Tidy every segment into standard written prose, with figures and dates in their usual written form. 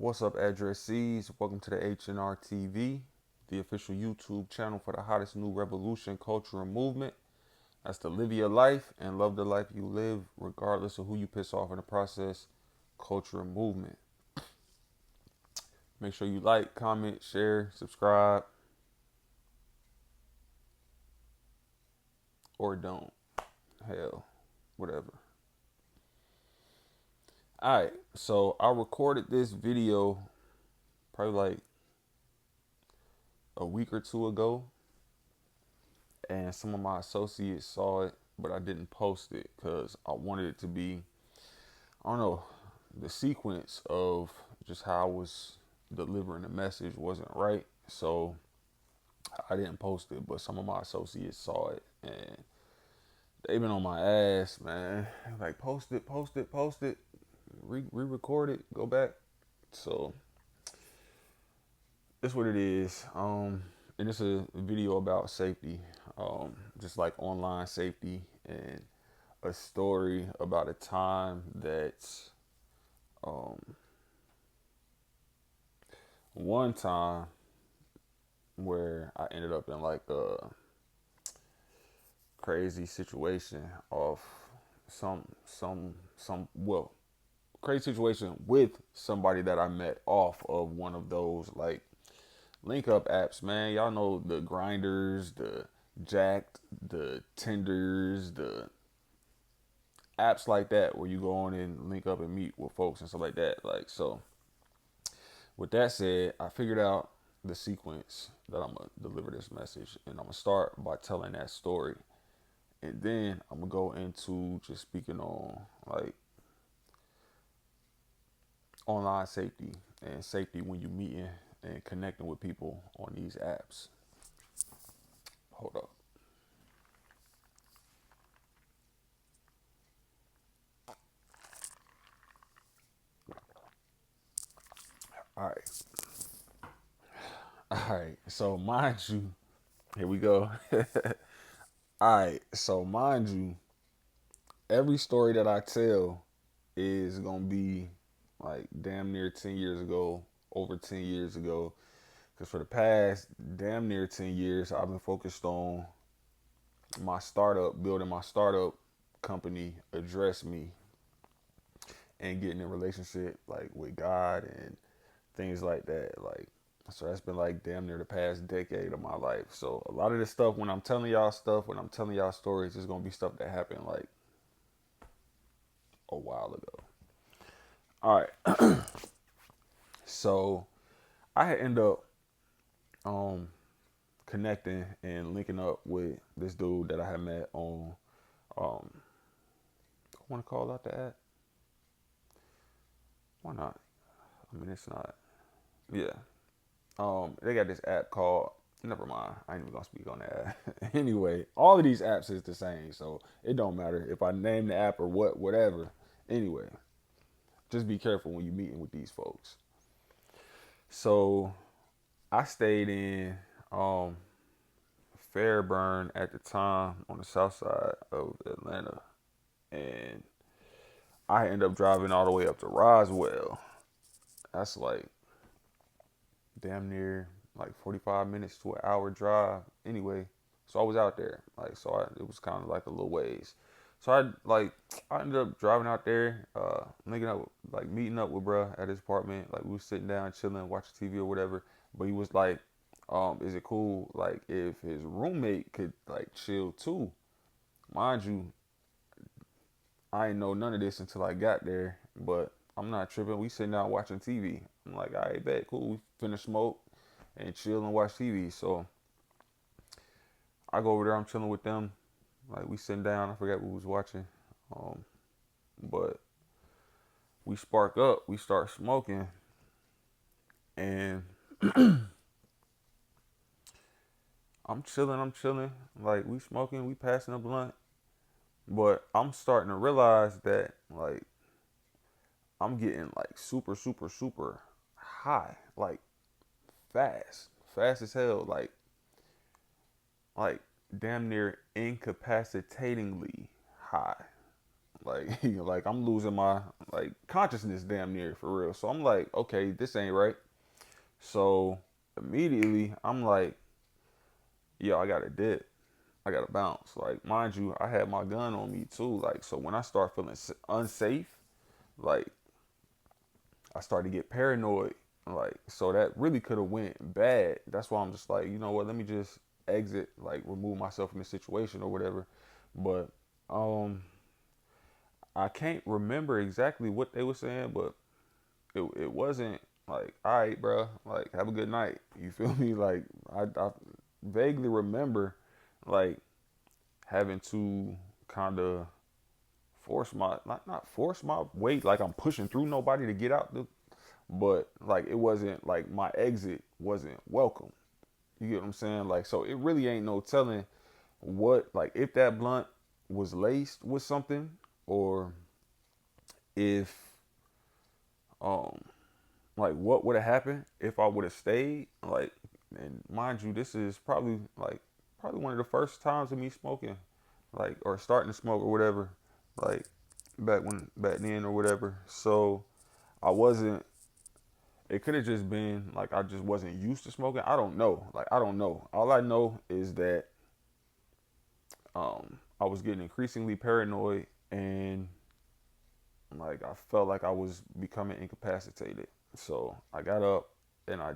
What's up, addressees? Welcome to the HNR TV, the official YouTube channel for the hottest new revolution, culture, and movement. That's to live your life and love the life you live, regardless of who you piss off in the process, culture, and movement. Make sure you like, comment, share, subscribe, or don't. Hell, whatever. Alright, so I recorded this video probably like a week or two ago, and some of my associates saw it, but I didn't post it because I wanted it to be, I don't know, the sequence of just how I was delivering the message wasn't right. So I didn't post it, but some of my associates saw it and they've been on my ass, man. Like, post it, post it, post it, re-record it, go back. So that's what it is. And it's a video about safety, just like online safety, and a story about a time that um, one time where I ended up in like a crazy situation of some crazy situation with somebody that I met off of one of those like link up apps, man. Y'all know the grinders, the jacked, the tenders, the apps like that where you go on and link up and meet with folks and stuff like that. Like, so with that said, I figured out the sequence that I'm gonna deliver this message, and I'm gonna start by telling that story, and then I'm gonna go into just speaking on like online safety and safety when you meeting and connecting with people on these apps. Hold up. All right. All right. So mind you, here we go. All right. So mind you, every story that I tell is gonna be like damn near 10 years ago, over 10 years ago. Because for the past damn near 10 years, I've been focused on my startup, building my startup company, Address Me, and getting in relationship like with God and things like that. Like, so that's been like damn near the past decade of my life. So a lot of this stuff, when I'm telling y'all stuff, when I'm telling y'all stories, it's gonna be stuff that happened like a while ago. All right. So I had end up um connecting and linking up with this dude that I had met on um I want to call out the app. Why not? I mean, it's not. Yeah. They got this app called. Never mind. I ain't even gonna speak on that. Anyway, all of these apps is the same, so it don't matter if I name the app or whatever. Anyway, just be careful when you meeting with these folks. So I stayed in um Fairburn at the time on the south side of Atlanta, and I ended up driving all the way up to Roswell. That's like damn near like 45 minutes to an hour drive. Anyway, so I was out there. Like, so it was kind of like a little ways. So I ended up driving out there, linking up, like meeting up with bruh at his apartment. Like, we was sitting down, chilling, watching TV or whatever. But he was like, is it cool, like, if his roommate could like chill too? Mind you, I ain't know none of this until I got there, but I'm not tripping. We sitting down watching TV. I'm like, all right, bet, cool. We finna smoke and chill and watch TV. So I go over there. I'm chilling with them. Like, we sitting down. I forgot what we was watching, um, but we spark up. We start smoking, and I'm chilling. I'm chilling. Like, we smoking. We passing a blunt, but I'm starting to realize that like I'm getting like super, super, super high. Like, fast as hell, like damn near incapacitatingly high. like I'm losing my like consciousness damn near for real. So I'm like, okay, this ain't right. So immediately I'm like, yo, I gotta dip. I gotta bounce. Like, mind you, I had my gun on me too. Like, so when I start feeling unsafe, like I started to get paranoid. Like, so that really could have went bad. That's why I'm just like, you know what? Let me just exit, like remove myself from the situation or whatever. But um, I can't remember exactly what they were saying, but it wasn't like, all right, bro, like have a good night. You feel me? Like I vaguely remember like having to kind of force my not force my weight like I'm pushing through nobody to get out the, but like it wasn't like my exit wasn't welcome. You get what I'm saying? Like, so it really ain't no telling what, like if that blunt was laced with something, or if um like what would have happened if I would have stayed. Like, and mind you, this is probably one of the first times of me smoking, like, or starting to smoke or whatever, like back then or whatever. So I wasn't. It could have just been like I just wasn't used to smoking. I don't know. Like, I don't know. All I know is that I was getting increasingly paranoid, and like I felt like I was becoming incapacitated. So I got up and I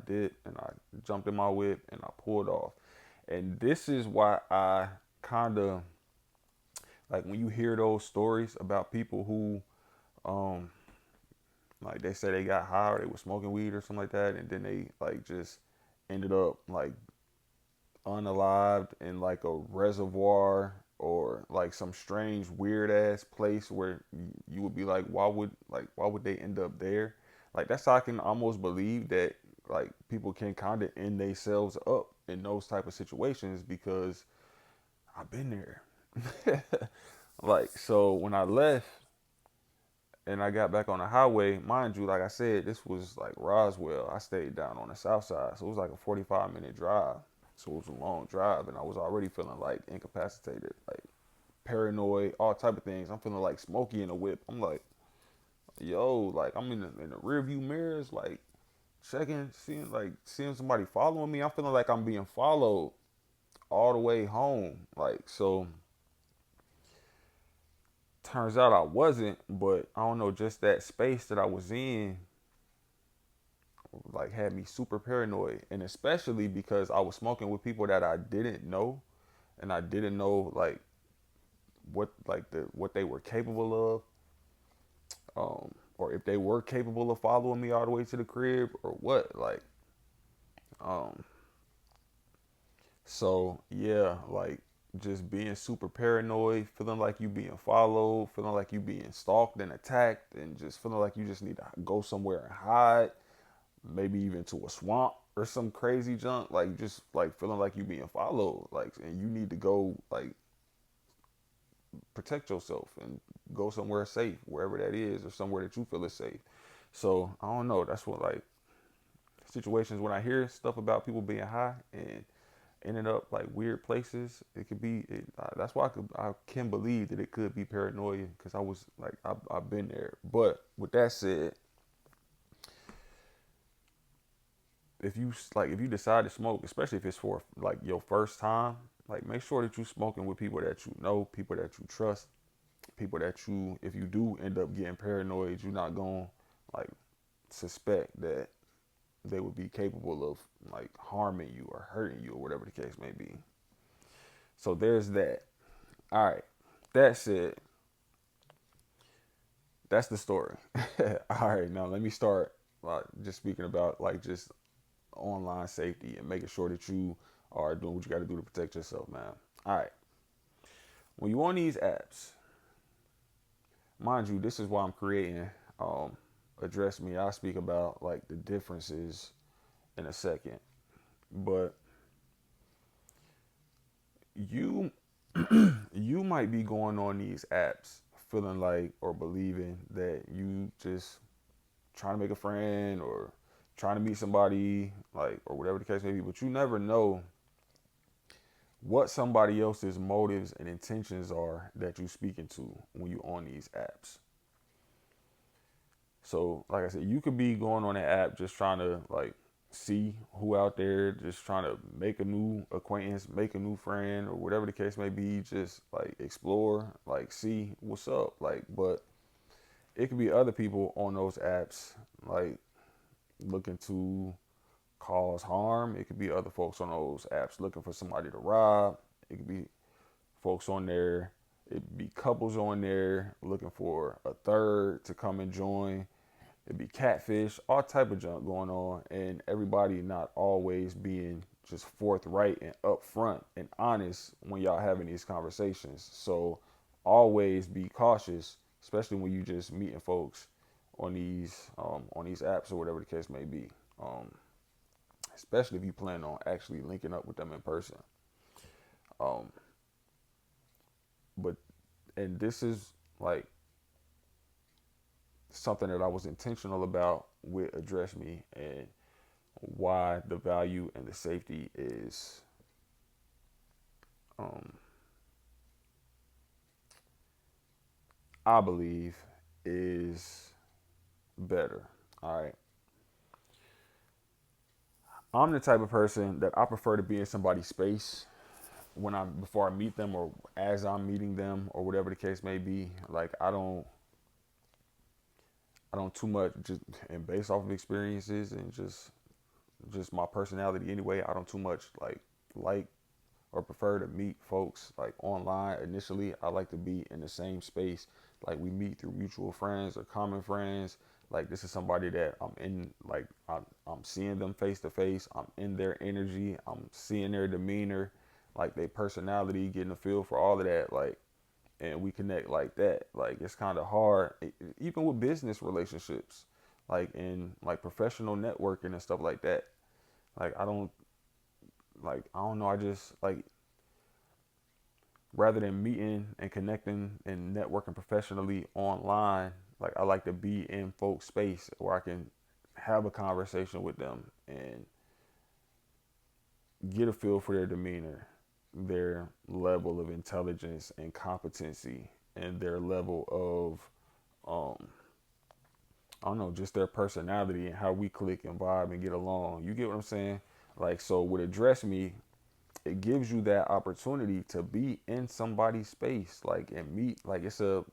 jumped in my whip and I pulled off. And this is why I kind of like when you hear those stories about people who um like they say they got high or they were smoking weed or something like that, and then they like just ended up like unalived in like a reservoir or like some strange weird ass place where you would be like, why would they end up there? Like, that's how I can almost believe that like people can kind of end themselves up in those type of situations, because I've been there. Like, so when I left and I got back on the highway, mind you, like I said, this was like Roswell. I stayed down on the south side, so it was like a 45-minute drive. So it was a long drive, and I was already feeling like incapacitated, like paranoid, all type of things. I'm feeling like Smokey in a whip. I'm like, yo, like I'm in the rear view mirrors, like checking, seeing somebody following me. I'm feeling like I'm being followed all the way home. Like, so turns out I wasn't, but I don't know, just that space that I was in like had me super paranoid, and especially because I was smoking with people that I didn't know, and I didn't know like what they were capable of, or if they were capable of following me all the way to the crib or what, like, um, so yeah, like just being super paranoid, feeling like you being followed, feeling like you being stalked and attacked, and just feeling like you just need to go somewhere and hide, maybe even to a swamp or some crazy junk, like just like feeling like you being followed, like, and you need to go like protect yourself and go somewhere safe, wherever that is, or somewhere that you feel is safe. So I don't know. That's what, like, situations when I hear stuff about people being high and ended up like weird places. It could be. That's why I can believe that it could be paranoia, because I was like I've been there. But with that said, if you decide to smoke, especially if it's for like your first time, like make sure that you smoking with people that you know, people that you trust, people that you, if you do end up getting paranoid, you're not going to like suspect that they would be capable of like harming you or hurting you or whatever the case may be. So there's that. All right. That said, that's the story. All right. Now let me start just speaking about like just online safety and making sure that you are doing what you got to do to protect yourself, man. All right. When you on these apps, mind you, this is why I'm creating Address Me. I'll speak about like the differences in a second. But you you might be going on these apps feeling like or believing that you just trying to make a friend or trying to meet somebody, like, or whatever the case may be, but you never know what somebody else's motives and intentions are that you speaking to when you on these apps. So, like I said, you could be going on an app just trying to like see who out there, just trying to make a new acquaintance, make a new friend, or whatever the case may be. Just like explore, like see what's up. Like, but it could be other people on those apps, like looking to cause harm. It could be other folks on those apps looking for somebody to rob. It could be folks on there. It'd be couples on there looking for a third to come and join. It'd be catfish, all type of junk going on, and everybody not always being just forthright and upfront and honest when y'all having these conversations. So always be cautious, especially when you just meeting folks on these apps or whatever the case may be. Um, Especially if you plan on actually linking up with them in person. Um, but and this is like something that I was intentional about with Address Me, and why the value and the safety is um, I believe is better. All right. I'm the type of person that I prefer to be in somebody's space when I before I meet them or as I'm meeting them or whatever the case may be. Like I don't too much just and based off of experiences and just my personality anyway. I don't too much like or prefer to meet folks like online initially. I like to be in the same space, like we meet through mutual friends or common friends. Like this is somebody that I'm in, like I'm seeing them face to face. I'm in their energy. I'm seeing their demeanor, like their personality, getting a feel for all of that. Like, and we connect like that. Like it's kind of hard, even with business relationships, like in like professional networking and stuff like that. Like I don't know. I just like rather than meeting and connecting and networking professionally online, like I like to be in folks' space where I can have a conversation with them and get a feel for their demeanor, their level of intelligence and competency, and their level of I don't know, just their personality and how we click and vibe and get along. You get what I'm saying? Like so with Address Me, it gives you that opportunity to be in somebody's space, like and meet. Like it's a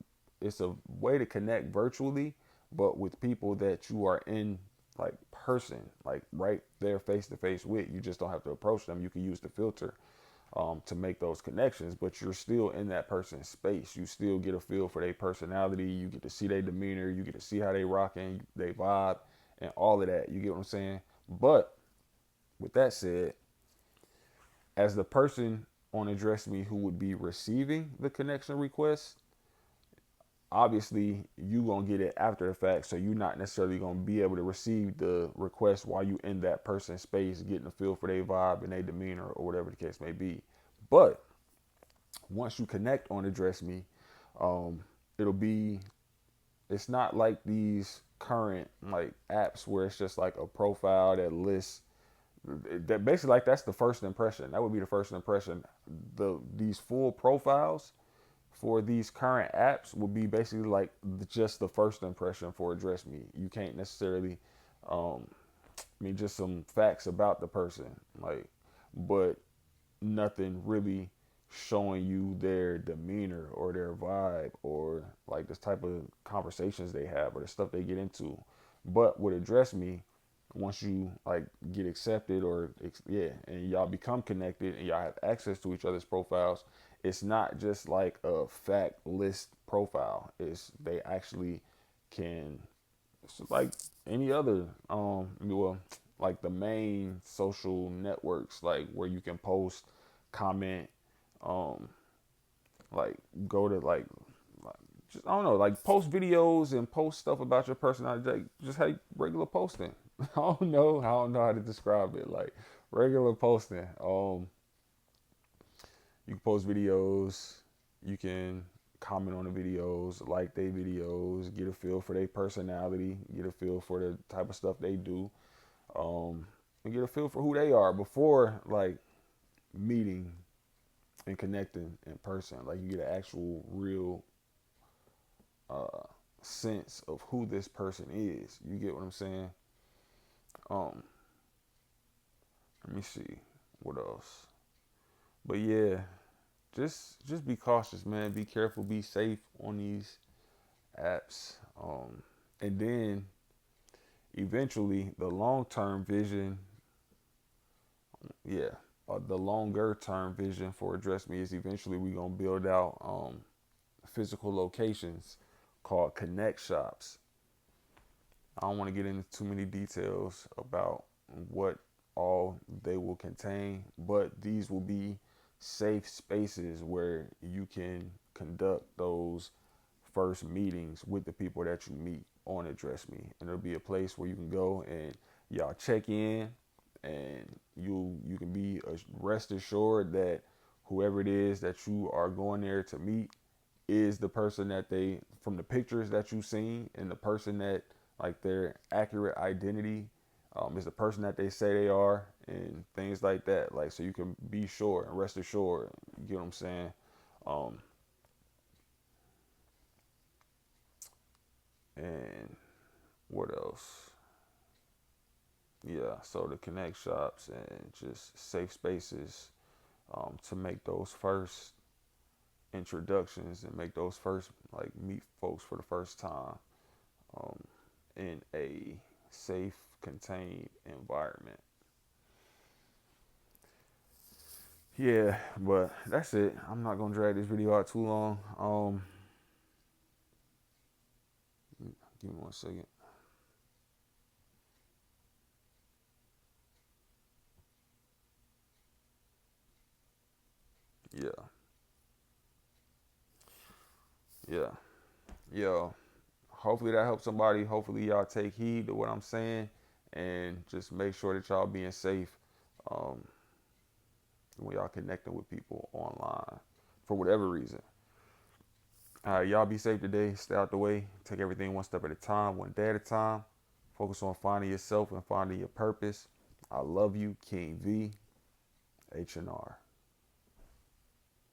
way to connect virtually, but with people that you are in like person, like right there face to face with. You just don't have to approach them. You can use the filter to make those connections, but you're still in that person's space. You still get a feel for their personality. You get to see their demeanor. You get to see how they rocking, they vibe, and all of that. You get what I'm saying? But with that said, as the person on Address Me who would be receiving the connection request, obviously you gonna get it after the fact, so you're not necessarily gonna be able to receive the request while you in that person's space, getting a feel for their vibe and their demeanor or whatever the case may be. But once you connect on Address Me, um, it'll be it's not like these current like apps where it's just like a profile that lists that basically like that's the first impression. That would be the first impression. These full profiles for these current apps would be basically like just the first impression for Address Me. You can't necessarily, just some facts about the person, like, but nothing really showing you their demeanor or their vibe or like this type of conversations they have or the stuff they get into. But with Address Me, once you like get accepted or yeah, and y'all become connected and y'all have access to each other's profiles, it's not just like a fact list profile. It's they actually can it's like any other well like the main social networks like where you can post, comment, um like go to like just I don't know, like post videos and post stuff about your personality, like just like regular posting. I don't know how to describe it. Like regular posting. You can post videos, you can comment on the videos, like their videos, get a feel for their personality, get a feel for the type of stuff they do, and get a feel for who they are before like meeting and connecting in person. Like you get an actual real uh, sense of who this person is. You get what I'm saying? Um, Let me see what else. But yeah, just be cautious, man. Be careful. Be safe on these apps. And then eventually, the long term vision, yeah, the longer term vision for Address Me is eventually we gonna build out physical locations called Connect Shops. I don't want to get into too many details about what all they will contain, but these will be safe spaces where you can conduct those first meetings with the people that you meet on Address Me. And it'll be a place where you can go and y'all check in, and you can be rest assured that whoever it is that you are going there to meet is the person that they, from the pictures that you've seen, and the person that, like, their accurate identity is the person that they say they are, and things like that. Like, so you can be sure and rest assured. You get what I'm saying? Um, and what else? Yeah, so the Connect Shops and just safe spaces to make those first introductions and make those first, like, meet folks for the first time um, in a safe, contained environment. Yeah, but that's it. I'm not gonna drag this video out too long. Give me 1 second. Yeah, yeah, yo. Hopefully that helps somebody. Hopefully y'all take heed to what I'm saying, and just make sure that y'all being safe um, when y'all connecting with people online for whatever reason. All right, y'all be safe today. Stay out the way. Take everything one step at a time, one day at a time. Focus on finding yourself and finding your purpose. I love you, King V, H&R.